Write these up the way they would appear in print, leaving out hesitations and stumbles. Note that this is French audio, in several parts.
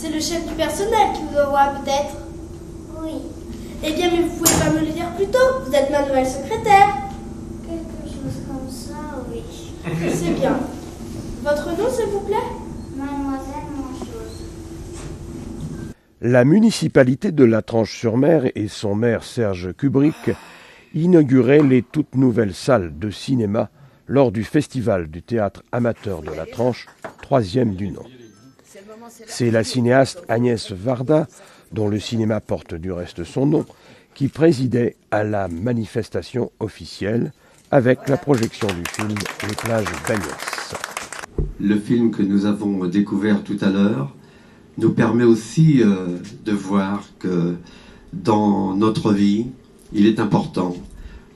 C'est le chef du personnel qui vous envoie peut-être? Oui. Eh bien, mais vous pouvez pas me le dire plus tôt. Vous êtes ma nouvelle secrétaire. Quelque chose comme ça, oui. C'est bien. Votre nom, s'il vous plaît? Mademoiselle Monchose. La municipalité de La Tranche-sur-Mer et son maire Serge Kubrick inauguraient les toutes nouvelles salles de cinéma lors du festival du théâtre amateur de La Tranche, 3e du nom. C'est la cinéaste Agnès Varda, dont le cinéma porte du reste son nom, qui présidait à la manifestation officielle avec la projection du film Les plages d'Agnès. Le film que nous avons découvert tout à l'heure nous permet aussi de voir que dans notre vie, il est important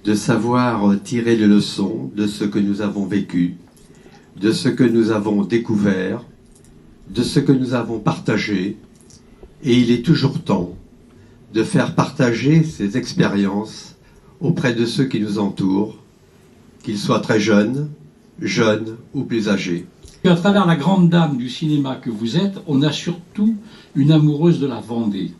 de savoir tirer les leçons de ce que nous avons vécu, de ce que nous avons découvert, de ce que nous avons partagé. Et il est toujours temps de faire partager ces expériences auprès de ceux qui nous entourent, qu'ils soient très jeunes ou plus âgés. À travers la grande dame du cinéma que vous êtes, on a surtout une amoureuse de la Vendée.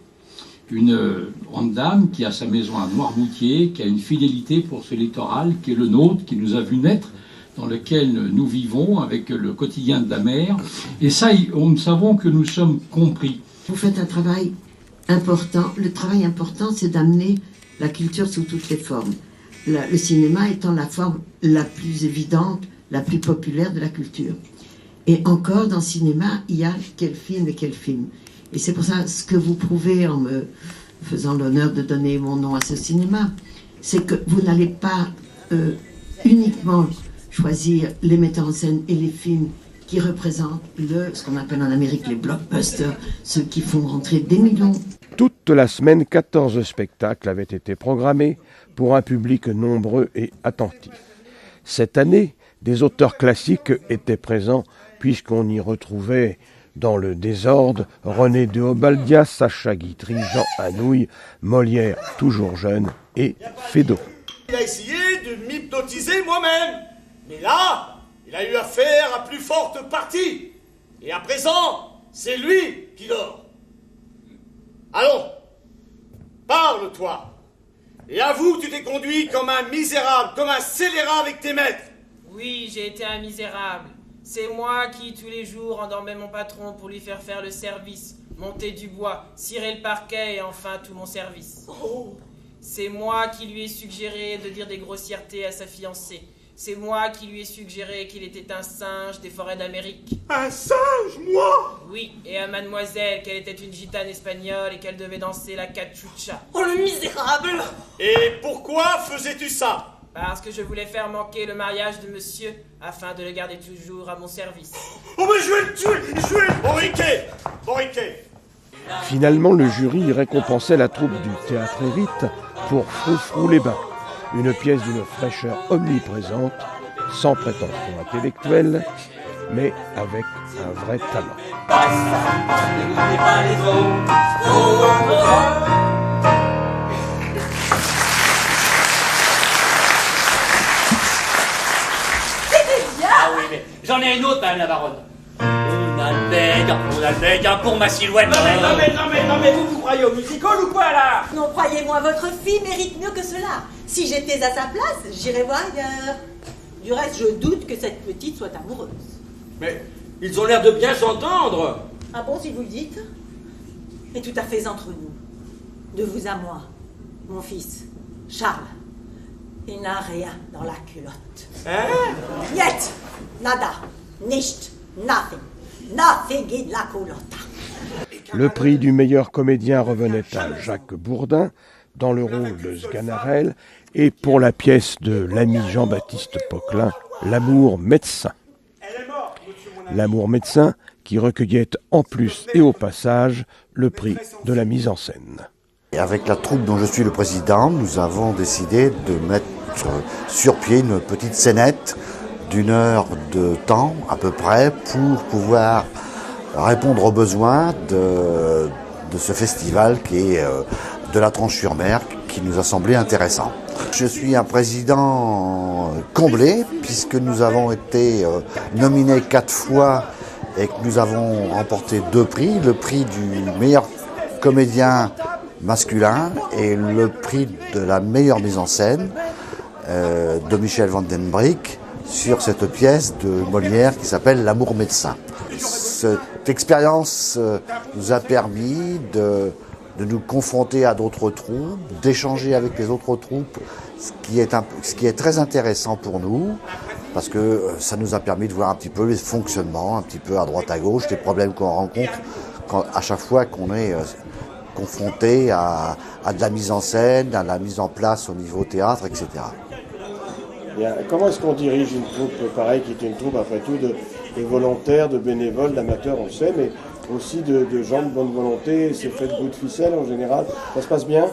Une grande dame qui a sa maison à Noirmoutier, qui a une fidélité pour ce littoral qui est le nôtre, qui nous a vu naître, dans lequel nous vivons avec le quotidien de la mer. Et ça, nous savons que nous sommes compris. Vous faites un travail important. Le travail important, c'est d'amener la culture sous toutes les formes. Le cinéma étant la forme la plus évidente, la plus populaire de la culture. Et encore, dans le cinéma, il y a quel film et quel film. Et c'est pour ça, ce que vous prouvez en me faisant l'honneur de donner mon nom à ce cinéma, c'est que vous n'allez pas uniquement choisir les metteurs en scène et les films qui représentent ce qu'on appelle en Amérique les blockbusters, ceux qui font rentrer des millions. Toute la semaine, 14 spectacles avaient été programmés pour un public nombreux et attentif. Cette année, des auteurs classiques étaient présents puisqu'on y retrouvait dans le désordre René de Obaldia, Sacha Guitry, Jean Anouilh, Molière, toujours jeune, et Feydeau. Il a essayé de m'hypnotiser moi-même, mais là, il a eu affaire à plus forte partie. Et à présent, c'est lui qui dort. Allons, parle-toi. Et avoue que tu t'es conduit comme un misérable, comme un scélérat avec tes maîtres. Oui, j'ai été un misérable. C'est moi qui, tous les jours, endormais mon patron pour lui faire le service, monter du bois, cirer le parquet et enfin tout mon service. Oh. C'est moi qui lui ai suggéré de dire des grossièretés à sa fiancée. C'est moi qui lui ai suggéré qu'il était un singe des forêts d'Amérique. Un singe, moi? Oui, et à mademoiselle qu'elle était une gitane espagnole et qu'elle devait danser la cachucha. Oh, le misérable! Et pourquoi faisais-tu ça? Parce que je voulais faire manquer le mariage de monsieur, afin de le garder toujours à mon service. Oh mais je vais le tuer! Bon riquet! Finalement, le jury récompensait la troupe du Théâtre Hérite pour Froufrou-les-Bains, une pièce d'une fraîcheur omniprésente, sans prétention intellectuelle, mais avec un vrai talent. Ah oui, mais j'en ai une autre, madame la baronne. On a le bec, pour ma silhouette. Non mais vous croyez au musical ou quoi là? Non, croyez-moi, votre fille mérite mieux que cela. Si j'étais à sa place, j'irais voir ailleurs. Du reste, je doute que cette petite soit amoureuse. Mais ils ont l'air de bien s'entendre. Ah bon, si vous le dites? Et tout à fait entre nous. De vous à moi, mon fils, Charles. Il n'a rien dans la culotte. Hein? Niet, nada, nicht, nothing. Nothing in la culotte. Le prix du meilleur comédien revenait à Jacques Bourdin dans le rôle de Sganarelle et pour la pièce de l'ami Jean-Baptiste Poquelin, L'amour médecin. L'amour médecin qui recueillait en plus et au passage le prix de la mise en scène. Et avec la troupe dont je suis le président, nous avons décidé de mettre sur pied une petite scénette d'1 heure de temps à peu près pour pouvoir répondre aux besoins de ce festival qui est de La Tranche-sur-Mer, qui nous a semblé intéressant. Je suis un président comblé puisque nous avons été nominés 4 fois et que nous avons remporté 2 prix, le prix du meilleur comédien masculin et le prix de la meilleure mise en scène de Michel van den Bryck sur cette pièce de Molière qui s'appelle L'amour médecin. Cette expérience nous a permis de nous confronter à d'autres troupes, d'échanger avec les autres troupes, ce qui est très intéressant pour nous, parce que ça nous a permis de voir un petit peu les fonctionnements, un petit peu à droite à gauche, les problèmes qu'on rencontre à chaque fois qu'on est confronté à de la mise en scène, à la mise en place au niveau théâtre, etc. Comment est-ce qu'on dirige une troupe pareille, qui est une troupe après tout de volontaires, de bénévoles, d'amateurs, on le sait, mais aussi de gens de bonne volonté? C'est fait de bout de ficelle en général. Ça se passe bien?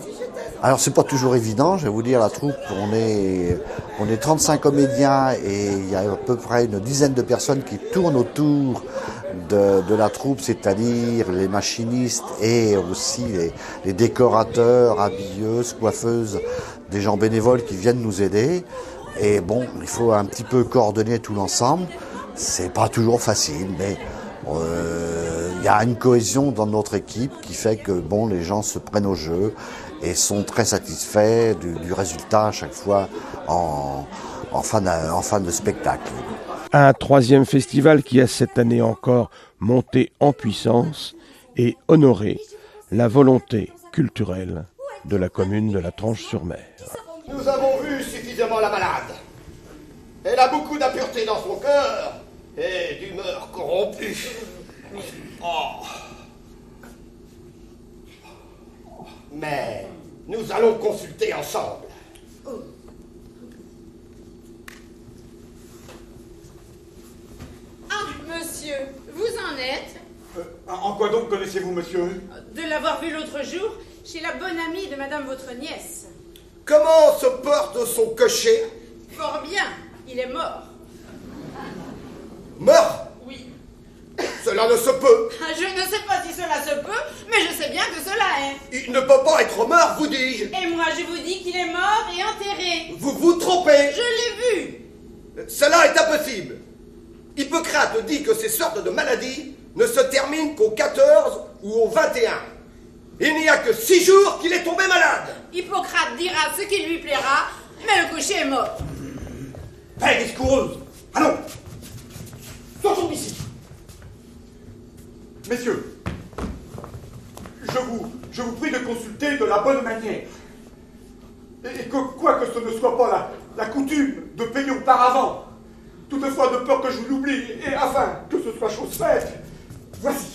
Alors c'est pas toujours évident, je vais vous dire, la troupe, on est 35 comédiens et il y a à peu près une dizaine de personnes qui tournent autour de la troupe, c'est-à-dire les machinistes et aussi les décorateurs, habilleuses, coiffeuses, des gens bénévoles qui viennent nous aider. Et bon, il faut un petit peu coordonner tout l'ensemble. C'est pas toujours facile, mais il y a une cohésion dans notre équipe qui fait que bon, les gens se prennent au jeu et sont très satisfaits du résultat à chaque fois en fin de spectacle. Un 3e festival qui a cette année encore monté en puissance et honoré la volonté culturelle de la commune de La Tranche-sur-Mer. Nous avons vu suffisamment la malade. Elle a beaucoup d'impureté dans son cœur et d'humeur corrompue. Oh. Mais nous allons consulter ensemble. Ah, monsieur, vous en êtes? En quoi donc connaissez-vous monsieur? De l'avoir vu l'autre jour chez la bonne amie de madame votre nièce. Comment se porte son cocher? Fort bien, il est mort. Mort? Oui. Cela ne se peut. Je ne sais pas si cela se peut, mais je sais bien que cela est. Il ne peut pas être mort, vous dis-je. Et moi je vous dis qu'il est mort et enterré. Vous vous trompez. Je l'ai vu. Cela est impossible. Hippocrate dit que ces sortes de maladies ne se terminent qu'au 14 ou au 21. Il n'y a que 6 jours qu'il est tombé malade. Hippocrate dira ce qui lui plaira, mais le cocher est mort. Paix discoureuse. Allons. Sortons d'ici. Messieurs, je vous prie de consulter de la bonne manière. Et que, quoi que ce ne soit pas la coutume de payer auparavant, toutefois de peur que je l'oublie, et afin que ce soit chose faite, voici.